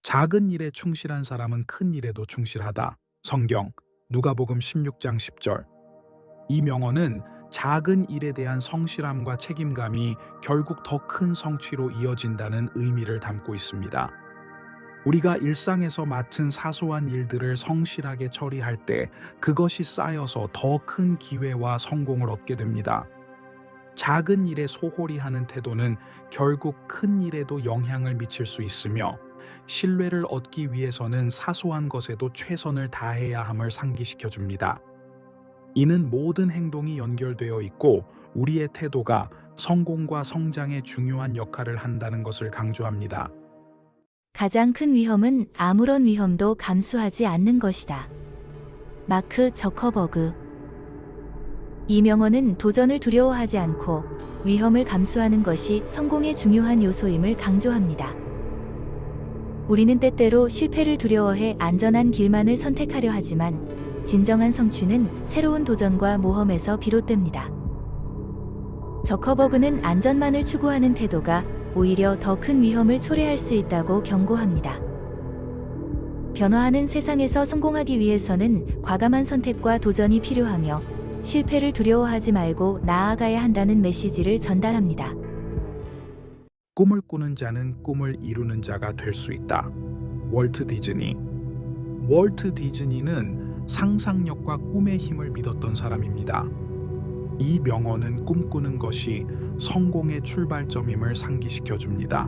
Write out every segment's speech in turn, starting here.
작은 일에 충실한 사람은 큰 일에도 충실하다. 성경 누가복음 16장 10절. 이 명언은 작은 일에 대한 성실함과 책임감이 결국 더 큰 성취로 이어진다는 의미를 담고 있습니다. 우리가 일상에서 맡은 사소한 일들을 성실하게 처리할 때 그것이 쌓여서 더 큰 기회와 성공을 얻게 됩니다. 작은 일에 소홀히 하는 태도는 결국 큰 일에도 영향을 미칠 수 있으며, 신뢰를 얻기 위해서는 사소한 것에도 최선을 다해야 함을 상기시켜 줍니다. 이는 모든 행동이 연결되어 있고 우리의 태도가 성공과 성장에 중요한 역할을 한다는 것을 강조합니다. 가장 큰 위험은 아무런 위험도 감수하지 않는 것이다. 마크 저커버그. 이 명언은 도전을 두려워하지 않고 위험을 감수하는 것이 성공의 중요한 요소임을 강조합니다. 우리는 때때로 실패를 두려워해 안전한 길만을 선택하려 하지만, 진정한 성취는 새로운 도전과 모험에서 비롯됩니다. 저커버그는 안전만을 추구하는 태도가 오히려 더 큰 위험을 초래할 수 있다고 경고합니다. 변화하는 세상에서 성공하기 위해서는 과감한 선택과 도전이 필요하며, 실패를 두려워하지 말고 나아가야 한다는 메시지를 전달합니다. 꿈을 꾸는 자는 꿈을 이루는 자가 될 수 있다. 월트 디즈니. 월트 디즈니는 상상력과 꿈의 힘을 믿었던 사람입니다. 이 명언은 꿈꾸는 것이 성공의 출발점임을 상기시켜 줍니다.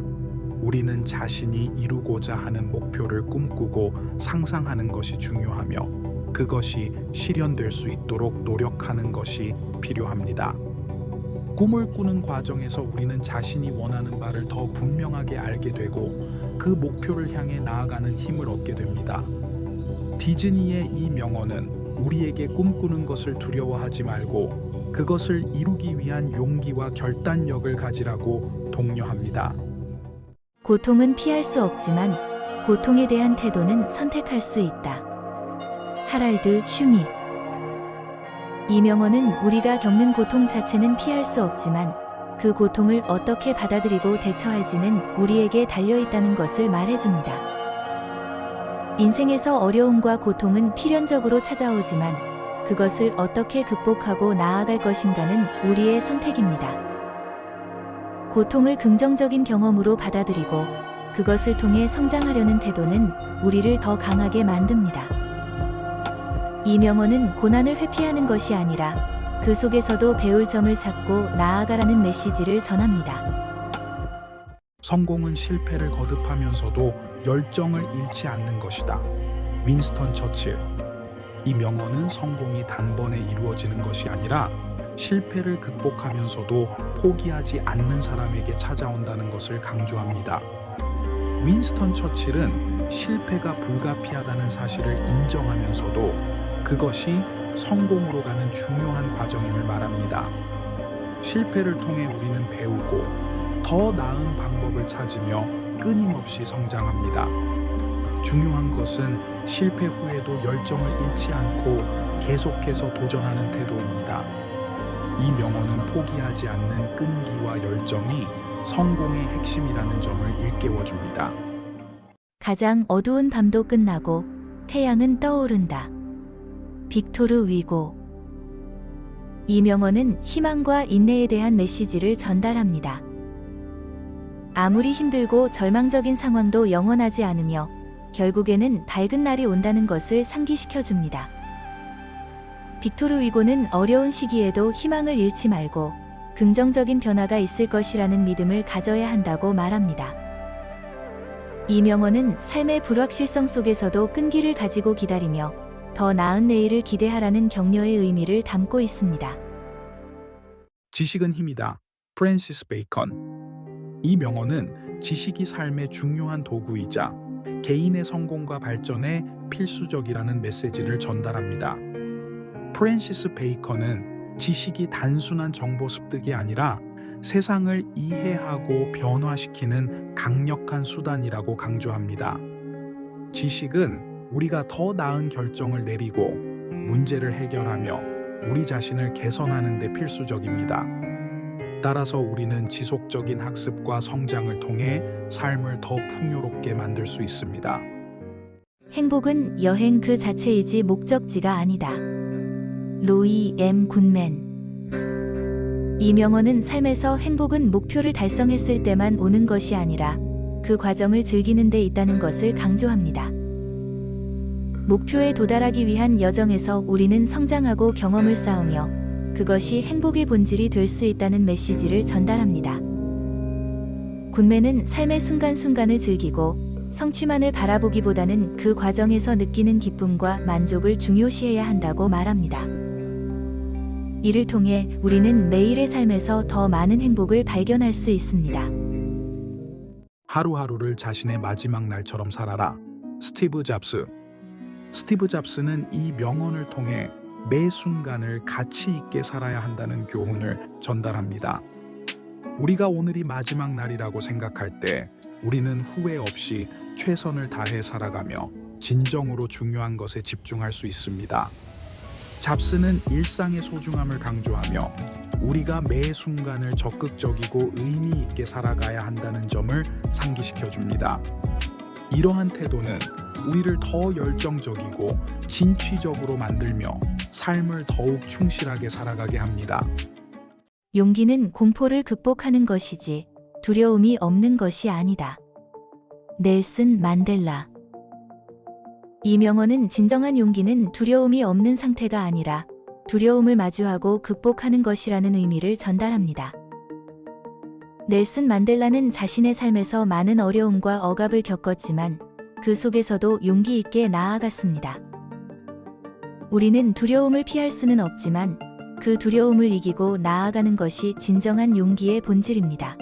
우리는 자신이 이루고자 하는 목표를 꿈꾸고 상상하는 것이 중요하며, 그것이 실현될 수 있도록 노력하는 것이 필요합니다. 꿈을 꾸는 과정에서 우리는 자신이 원하는 바를 더 분명하게 알게 되고 그 목표를 향해 나아가는 힘을 얻게 됩니다. 디즈니의 이 명언은 우리에게 꿈꾸는 것을 두려워하지 말고 그것을 이루기 위한 용기와 결단력을 가지라고 독려합니다. 고통은 피할 수 없지만 고통에 대한 태도는 선택할 수 있다. 하랄드 슈밋. 이 명언은 우리가 겪는 고통 자체는 피할 수 없지만 그 고통을 어떻게 받아들이고 대처할지는 우리에게 달려있다는 것을 말해줍니다. 인생에서 어려움과 고통은 필연적으로 찾아오지만 그것을 어떻게 극복하고 나아갈 것인가는 우리의 선택입니다. 고통을 긍정적인 경험으로 받아들이고 그것을 통해 성장하려는 태도는 우리를 더 강하게 만듭니다. 이 명언은 고난을 회피하는 것이 아니라 그 속에서도 배울 점을 찾고 나아가라는 메시지를 전합니다. 성공은 실패를 거듭하면서도 열정을 잃지 않는 것이다. 윈스턴 처칠. 이 명언은 성공이 단번에 이루어지는 것이 아니라 실패를 극복하면서도 포기하지 않는 사람에게 찾아온다는 것을 강조합니다. 윈스턴 처칠은 실패가 불가피하다는 사실을 인정하면서도 그것이 성공으로 가는 중요한 과정임을 말합니다. 실패를 통해 우리는 배우고 더 나은 방법을 찾으며 끊임없이 성장합니다. 중요한 것은 실패 후에도 열정을 잃지 않고 계속해서 도전하는 태도입니다. 이 명언은 포기하지 않는 끈기와 열정이 성공의 핵심이라는 점을 일깨워줍니다. 가장 어두운 밤도 끝나고 태양은 떠오른다. 빅토르 위고. 이 명언은 희망과 인내에 대한 메시지를 전달합니다. 아무리 힘들고 절망적인 상황도 영원하지 않으며 결국에는 밝은 날이 온다는 것을 상기시켜 줍니다. 빅토르 위고는 어려운 시기에도 희망을 잃지 말고 긍정적인 변화가 있을 것이라는 믿음을 가져야 한다고 말합니다. 이 명언은 삶의 불확실성 속에서도 끈기를 가지고 기다리며 더 나은 내일을 기대하라는 격려의 의미를 담고 있습니다. 지식은 힘이다. 프랜시스 베이컨. 이 명언은 지식이 삶의 중요한 도구이자 개인의 성공과 발전에 필수적이라는 메시지를 전달합니다. 프랜시스 베이컨은 지식이 단순한 정보 습득이 아니라 세상을 이해하고 변화시키는 강력한 수단이라고 강조합니다. 지식은 우리가 더 나은 결정을 내리고 문제를 해결하며 우리 자신을 개선하는 데 필수적입니다. 따라서 우리는 지속적인 학습과 성장을 통해 삶을 더 풍요롭게 만들 수 있습니다. 행복은 여행 그 자체이지 목적지가 아니다. 로이 M. 굿맨. 이 명언은 삶에서 행복은 목표를 달성했을 때만 오는 것이 아니라 그 과정을 즐기는 데 있다는 것을 강조합니다. 목표에 도달하기 위한 여정에서 우리는 성장하고 경험을 쌓으며 그것이 행복의 본질이 될 수 있다는 메시지를 전달합니다. 굿맨은 삶의 순간순간을 즐기고 성취만을 바라보기보다는 그 과정에서 느끼는 기쁨과 만족을 중요시해야 한다고 말합니다. 이를 통해 우리는 매일의 삶에서 더 많은 행복을 발견할 수 있습니다. 하루하루를 자신의 마지막 날처럼 살아라. 스티브 잡스. 스티브 잡스는 이 명언을 통해 매 순간을 가치 있게 살아야 한다는 교훈을 전달합니다. 우리가 오늘이 마지막 날이라고 생각할 때 우리는 후회 없이 최선을 다해 살아가며 진정으로 중요한 것에 집중할 수 있습니다. 잡스는 일상의 소중함을 강조하며 우리가 매 순간을 적극적이고 의미 있게 살아가야 한다는 점을 상기시켜 줍니다. 이러한 태도는 우리를 더 열정적이고 진취적으로 만들며 삶을 더욱 충실하게 살아가게 합니다. 용기는 공포를 극복하는 것이지 두려움이 없는 것이 아니다. 넬슨 만델라. 이 명언은 진정한 용기는 두려움이 없는 상태가 아니라 두려움을 마주하고 극복하는 것이라는 의미를 전달합니다. 넬슨 만델라는 자신의 삶에서 많은 어려움과 억압을 겪었지만 그 속에서도 용기 있게 나아갔습니다. 우리는 두려움을 피할 수는 없지만 그 두려움을 이기고 나아가는 것이 진정한 용기의 본질입니다.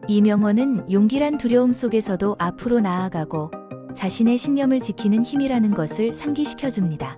이 명언은 용기란 두려움 속에서도 앞으로 나아가고 자신의 신념을 지키는 힘이라는 것을 상기시켜 줍니다.